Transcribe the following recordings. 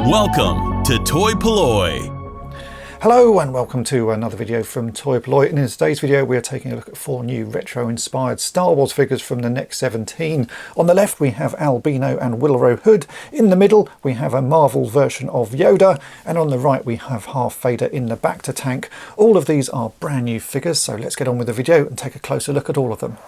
Welcome to toy-polloi. Hello and welcome to another video from toy-polloi, and in today's video we are taking a look at 4 new retro inspired Star Wars figures from the next 17. On the left we have Albino and Willrow Hood, in the middle we have a Marvel version of Yoda, and on the right we have Half Vader in the Bacta tank. All of these are brand new figures, so let's get on with the video and take a closer look at all of them.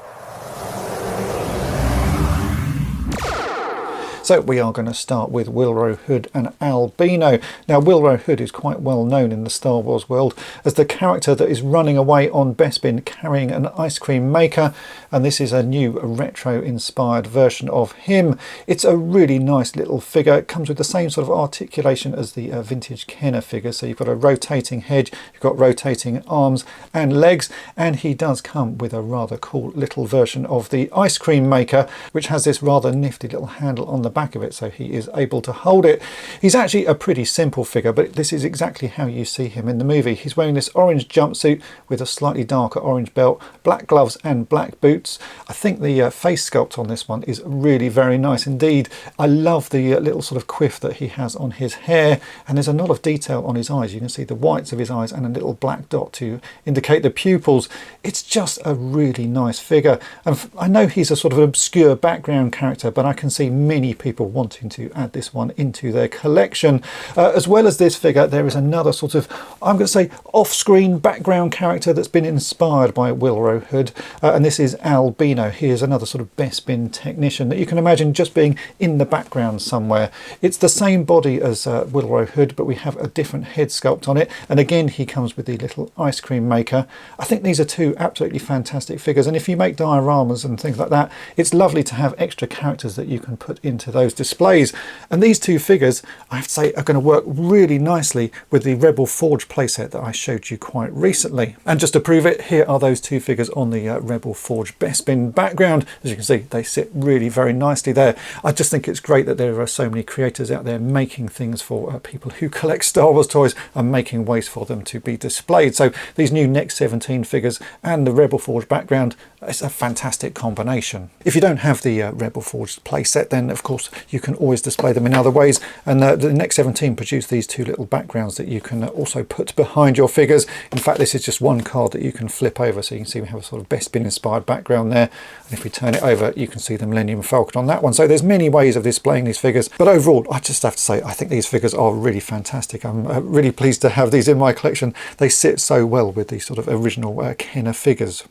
So we are going to start with Willrow Hood and Albino. Now Willrow Hood is quite well known in the Star Wars world as the character that is running away on Bespin carrying an ice cream maker, and this is a new retro inspired version of him. It's a really nice little figure. It comes with the same sort of articulation as the vintage Kenner figure, so you've got a rotating head, you've got rotating arms and legs, and he does come with a rather cool little version of the ice cream maker, which has this rather nifty little handle on the back of it, so he is able to hold it. He's actually a pretty simple figure, but this is exactly how you see him in the movie. He's wearing this orange jumpsuit with a slightly darker orange belt, black gloves and black boots. I think the face sculpt on this one is really very nice indeed. I love the little sort of quiff that he has on his hair, and there's a lot of detail on his eyes. You can see the whites of his eyes and a little black dot to indicate the pupils. It's just a really nice figure, and I know he's a sort of obscure background character, but I can see many people wanting to add this one into their collection. As well as this figure, there is another sort of, I'm going to say, off-screen background character that's been inspired by Willrow Hood, and this is Albino. He is another sort of Bespin technician that you can imagine just being in the background somewhere. It's the same body as Willrow Hood, but we have a different head sculpt on it, and again he comes with the little ice cream maker. I think these are 2 absolutely fantastic figures, and if you make dioramas and things like that, it's lovely to have extra characters that you can put into those displays. And these 2 figures, I have to say, are going to work really nicely with the Rebel Forge playset that I showed you quite recently. And just to prove it, here are those 2 figures on the Rebel Forge Bespin background. As you can see, they sit really very nicely there. I just think it's great that there are so many creators out there making things for people who collect Star Wars toys and making ways for them to be displayed. So these new Next 17 figures and the Rebel Forge background, it's a fantastic combination. If you don't have the Rebel Forge playset, then of course you can always display them in other ways, and the Next 17 produced these 2 little backgrounds that you can also put behind your figures. In fact, this is just one card that you can flip over, so you can see we have a sort of Bespin inspired background there, and if we turn it over you can see the Millennium Falcon on that one. So there's many ways of displaying these figures, but overall I just have to say I think these figures are really fantastic. I'm really pleased to have these in my collection. They sit so well with these sort of original Kenner figures.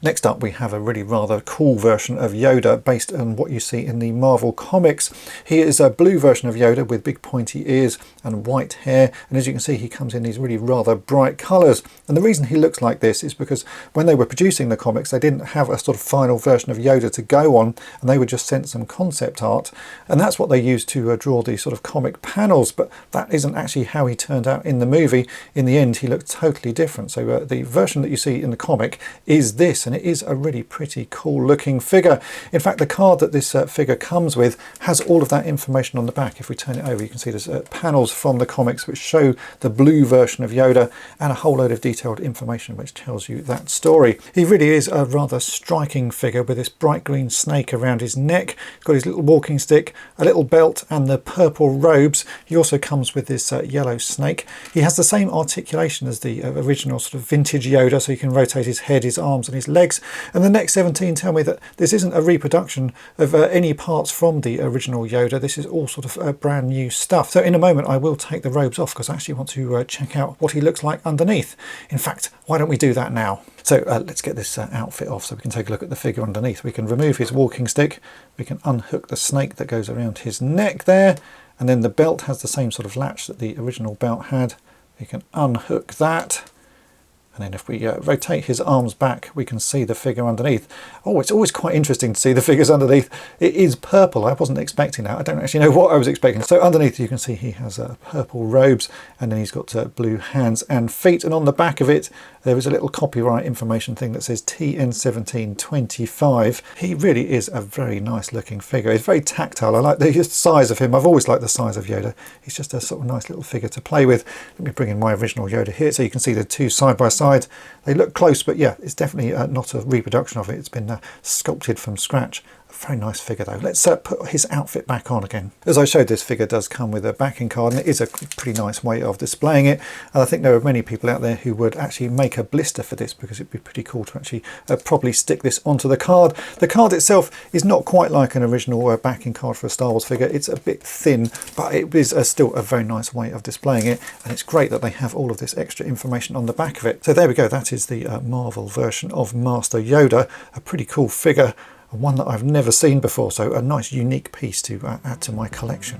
Next up we have a really rather cool version of Yoda based on what you see in the Marvel comics. He is a blue version of Yoda with big pointy ears and white hair, and as you can see he comes in these really rather bright colours. And the reason he looks like this is because when they were producing the comics they didn't have a sort of final version of Yoda to go on, and they were just sent some concept art, and that's what they used to draw these sort of comic panels, but that isn't actually how he turned out in the movie. In the end he looked totally different. So the version that you see in the comic is this, and it is a really pretty cool looking figure. In fact, the card that this figure comes with has all of that information on the back. If we turn it over you can see there's panels from the comics which show the blue version of Yoda, and a whole load of detailed information which tells you that story. He really is a rather striking figure with this bright green snake around his neck. He's got his little walking stick, a little belt and the purple robes. He also comes with this yellow snake. He has the same articulation as the original sort of vintage Yoda, so you can rotate his head, his arms and his legs. And the Next 17 tell me that this isn't a reproduction of any parts from the original Yoda. This is all sort of brand new stuff. So in a moment I will take the robes off because I actually want to check out what he looks like underneath. In fact, why don't we do that now? So let's get this outfit off so we can take a look at the figure underneath. We can remove his walking stick, we can unhook the snake that goes around his neck there, and then the belt has the same sort of latch that the original belt had. We can unhook that, and then if we rotate his arms back we can see the figure underneath. Oh, it's always quite interesting to see the figures underneath. It is purple. I wasn't expecting that. I don't actually know what I was expecting. So underneath you can see he has purple robes, and then he's got blue hands and feet, and on the back of it there is a little copyright information thing that says TN1725. He really is a very nice looking figure. He's very tactile. I like the size of him. I've always liked the size of Yoda. He's just a sort of nice little figure to play with. Let me bring in my original Yoda here so you can see the 2 side by side. They look close, but yeah, it's definitely not a reproduction of it. It's been sculpted from scratch. Very nice figure though. Let's put his outfit back on again. As I showed, this figure does come with a backing card, and it is a pretty nice way of displaying it. And I think there are many people out there who would actually make a blister for this, because it'd be pretty cool to actually properly stick this onto the card. The card itself is not quite like an original backing card for a Star Wars figure. It's a bit thin, but it is still a very nice way of displaying it. And it's great that they have all of this extra information on the back of it. So there we go. That is the Marvel version of Master Yoda. A pretty cool figure. One that I've never seen before, so a nice unique piece to add to my collection.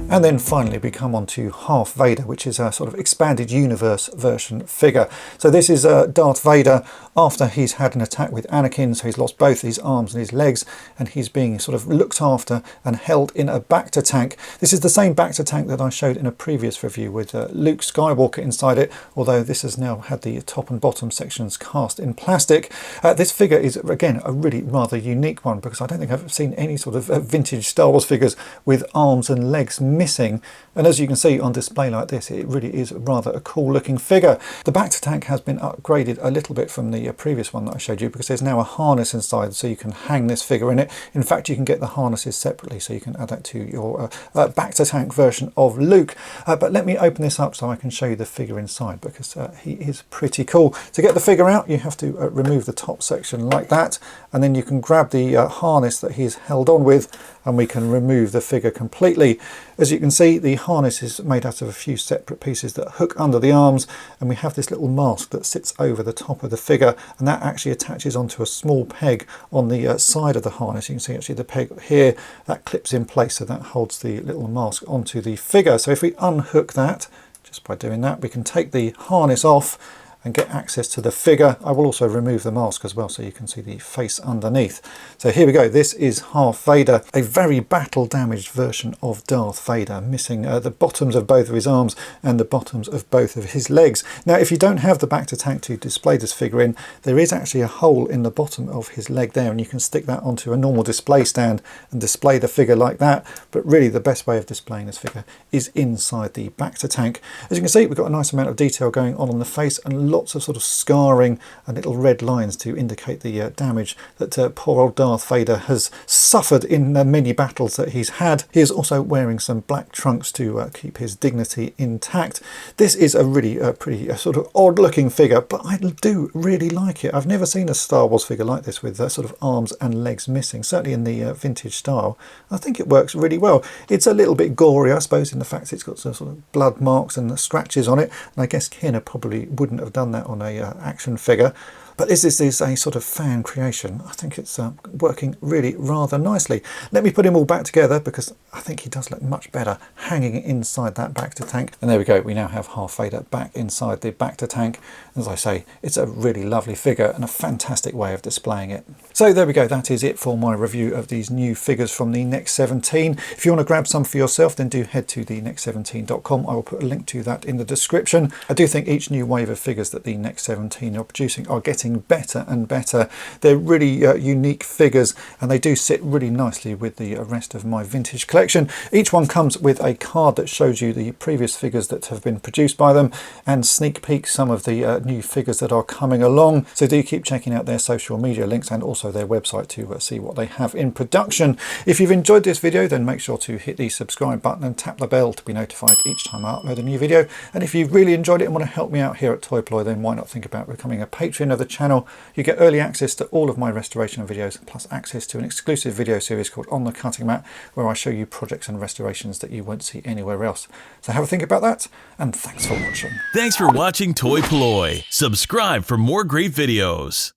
And then finally we come on to Half Vader, which is a sort of expanded universe version figure. So this is Darth Vader after he's had an attack with Anakin, so he's lost both his arms and his legs, and he's being sort of looked after and held in a Bacta tank. This is the same Bacta tank that I showed in a previous review with Luke Skywalker inside it, although this has now had the top and bottom sections cast in plastic. This figure is, again, a really rather unique one, because I don't think I've seen any sort of vintage Star Wars figures with arms and legs missing, and as you can see on display like this, it really is rather a cool looking figure. The Bacta tank has been upgraded a little bit from the previous one that I showed you, because there's now a harness inside, so you can hang this figure in it. In fact, you can get the harnesses separately, so you can add that to your Bacta tank version of Luke. But let me open this up so I can show you the figure inside, because he is pretty cool. To get the figure out, you have to remove the top section like that, and then you can grab the harness that he's held on with, and we can remove the figure completely. As you can see, the harness is made out of a few separate pieces that hook under the arms, and we have this little mask that sits over the top of the figure, and that actually attaches onto a small peg on the side of the harness. You can see actually the peg here, that clips in place, so that holds the little mask onto the figure. So if we unhook that, just by doing that, we can take the harness off and get access to the figure. I will also remove the mask as well, so you can see the face underneath. So here we go. This is Half Vader, a very battle damaged version of Darth Vader, missing the bottoms of both of his arms and the bottoms of both of his legs. Now, if you don't have the Bacta tank to display this figure in, there is actually a hole in the bottom of his leg there, and you can stick that onto a normal display stand and display the figure like that. But really the best way of displaying this figure is inside the Bacta tank. As you can see, we've got a nice amount of detail going on the face, and lots of sort of scarring and little red lines to indicate the damage that poor old Darth Vader has suffered in the many battles that he's had. He is also wearing some black trunks to keep his dignity intact. This is a really pretty sort of odd looking figure, but I do really like it. I've never seen a Star Wars figure like this with sort of arms and legs missing, certainly in the vintage style. I think it works really well. It's a little bit gory, I suppose, in the fact it's got some sort of blood marks and scratches on it, and I guess Kenner probably wouldn't have done that on a action figure. But this is a sort of fan creation. I think it's working really rather nicely. Let me put him all back together, because I think he does look much better hanging inside that Bacta tank. And there we go. We now have Half Vader back inside the Bacta tank. As I say, it's a really lovely figure and a fantastic way of displaying it. So there we go. That is it for my review of these new figures from the Next 17. If you want to grab some for yourself, then do head to thenext17.com. I will put a link to that in the description. I do think each new wave of figures that the Next 17 are producing are getting better and better. They're really unique figures, and they do sit really nicely with the rest of my vintage collection. Each one comes with a card that shows you the previous figures that have been produced by them, and sneak peeks some of the new figures that are coming along. So do keep checking out their social media links and also their website to see what they have in production. If you've enjoyed this video, then make sure to hit the subscribe button and tap the bell to be notified each time I upload a new video. And if you've really enjoyed it and want to help me out here at toy-polloi, then why not think about becoming a patron of the channel. You get early access to all of my restoration videos, plus access to an exclusive video series called On the Cutting Mat, where I show you projects and restorations that you won't see anywhere else. So have a think about that, and thanks for watching. Thanks for watching Toy-polloi. Subscribe for more great videos.